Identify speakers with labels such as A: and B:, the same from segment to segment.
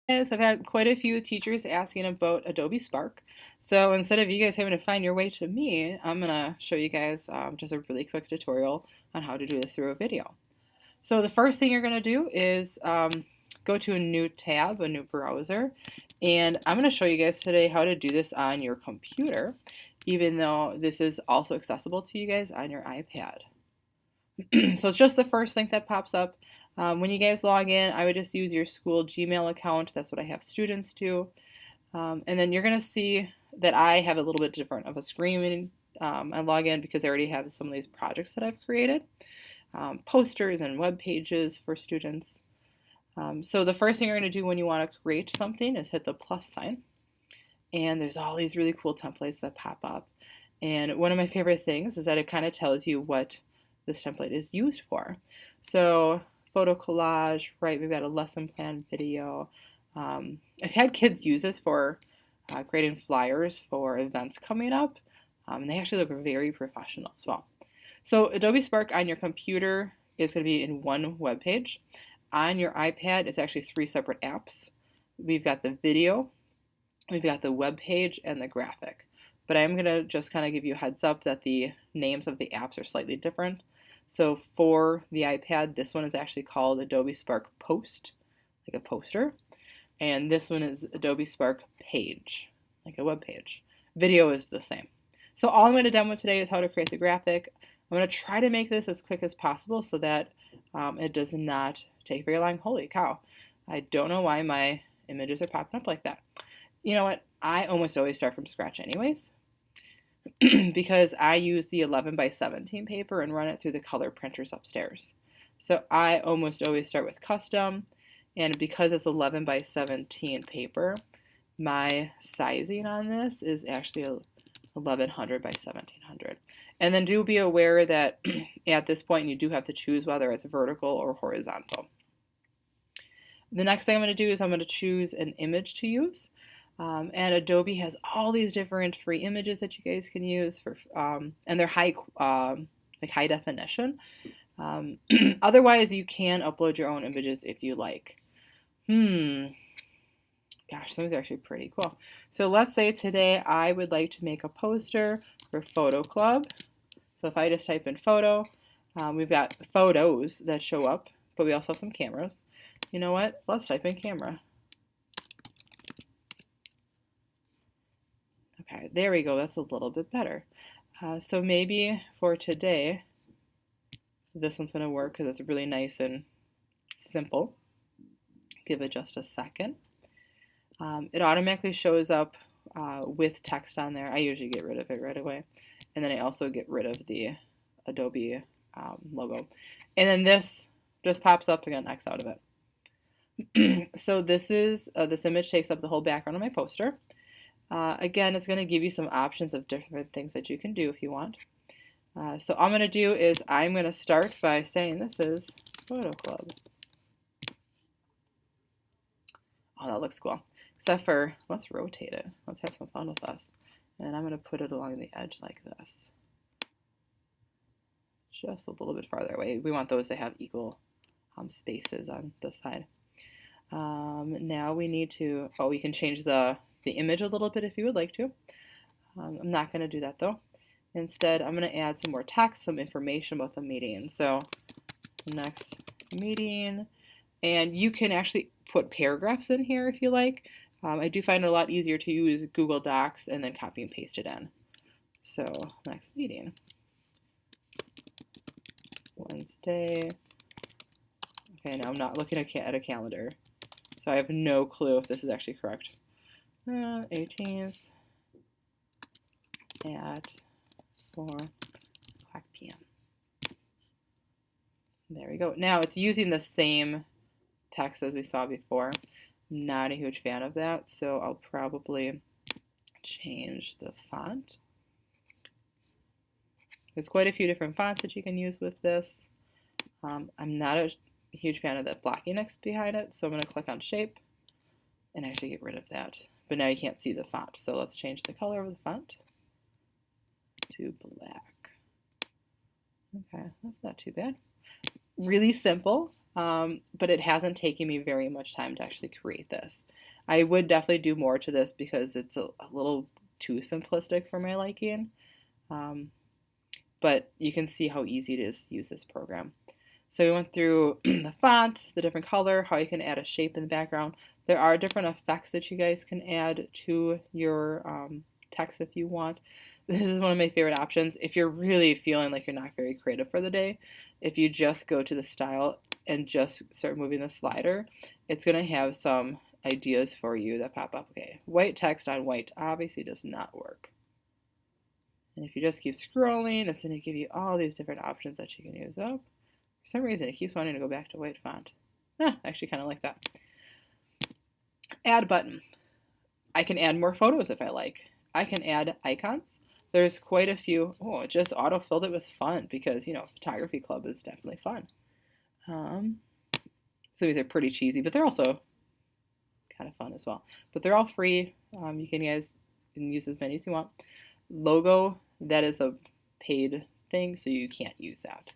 A: Yes, I've had quite a few teachers asking about Adobe Spark. So instead of you guys having to find your way to me, I'm going to show you guys just a really quick tutorial on how to do this through a video. So the first thing you're going to do is go to a new tab, a new browser, and I'm going to show you guys today how to do this on your computer, even though this is also accessible to you guys on your iPad. So it's just the first link that pops up. When you guys log in, I would just use your school Gmail account. That's what I have students do. And then you're going to see that I have a little bit different of a screen. I log in because I already have some of these projects that I've created, posters and web pages for students. So the first thing you're going to do when you want to create something is hit the plus sign. And there's all these really cool templates that pop up. And one of my favorite things is that it kind of tells you what this template is used for. So photo collage, right? We've got a lesson plan video. I've had kids use this for creating flyers for events coming up. And they actually look very professional as well. So Adobe Spark on your computer is going to be in one web page. On your iPad, it's actually 3 separate apps. We've got the video, we've got the web page, and the graphic. But I'm going to just kind of give you a heads up that the names of the apps are slightly different. So for the iPad, this one is actually called Adobe Spark Post, like a poster. And this one is Adobe Spark Page, like a web page. Video is the same. So all I'm going to demo today is how to create the graphic. I'm going to try to make this as quick as possible so that it does not take very long. Holy cow. I don't know why my images are popping up like that. You know what? I almost always start from scratch anyways. Because I use the 11 by 17 paper and run it through the color printers upstairs. So I almost always start with custom, and because it's 11 by 17 paper, my sizing on this is actually 1100 by 1700. And then do be aware that at this point you do have to choose whether it's vertical or horizontal. The next thing I'm going to do is I'm going to choose an image to use. And Adobe has all these different free images that you guys can use for, and they're high definition. Otherwise, you can upload your own images if you like. Gosh, some of these are actually pretty cool. So let's say today I would like to make a poster for Photo Club. So if I just type in photo, we've got photos that show up, but we also have some cameras. You know what? Let's type in camera. Okay, there we go. That's a little bit better. So maybe for today, this one's going to work because it's really nice and simple. Give it just a second. It automatically shows up with text on there. I usually get rid of it right away. And then I also get rid of the Adobe logo. And then this just pops up again, X out of it. So this image takes up the whole background of my poster. Again, it's going to give you some options of different things that you can do if you want. So all I'm going to do is I'm going to start by saying this is Photo Club. Oh, that looks cool. Except for, let's rotate it. Let's have some fun with this. And I'm going to put it along the edge like this. Just a little bit farther away. We want those to have equal spaces on this side. Now we need to, we can change the image a little bit if you would like to. I'm not going to do that though. Instead, I'm going to add some more text, some information about the meeting. So, next meeting. And you can actually put paragraphs in here if you like. I do find it a lot easier to use Google Docs and then copy and paste it in. So, next meeting. Wednesday. Okay, now I'm not looking at a calendar. So I have no clue if this is actually correct. 18th at 4 o'clock p.m. There we go. Now it's using the same text as we saw before. Not a huge fan of that, so I'll probably change the font. There's quite a few different fonts that you can use with this. I'm not a huge fan of that blockiness behind it, so I'm going to click on shape and actually get rid of that. But now you can't see the font, so let's change the color of the font to black. Okay, that's not too bad. Really simple. but it hasn't taken me very much time to actually create this. I would definitely do more to this because it's a little too simplistic for my liking. Um, but you can see how easy it is to use this program. So we went through the font, the different color, how you can add a shape in the background. There are different effects that you guys can add to your text if you want. This is one of my favorite options. If you're really feeling like you're not very creative for the day, if you just go to the style and just start moving the slider, it's going to have some ideas for you that pop up. Okay, white text on white obviously does not work. And if you just keep scrolling, it's going to give you all these different options that you can use. Oh, for some reason, it keeps wanting to go back to white font. Actually kind of like that. Add button. I can add more photos if I like. I can add icons. There's quite a few. Oh, it just auto-filled it with fun because, you know, photography club is definitely fun. So these are pretty cheesy, but they're also kind of fun as well. But they're all free. You can use as many as you want. Logo, that is a paid thing, so you can't use that.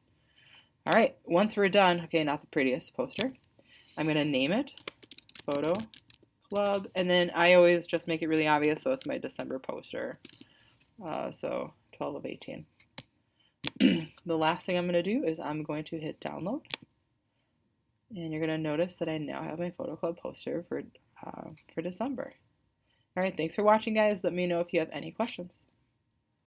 A: All right, once we're done, okay, not the prettiest poster, I'm going to name it Photo Club, and then I always just make it really obvious, so it's my December poster, so 12 of 18. The last thing I'm going to do is I'm going to hit download, and you're going to notice that I now have my Photo Club poster for December. All right, thanks for watching, guys. Let me know if you have any questions.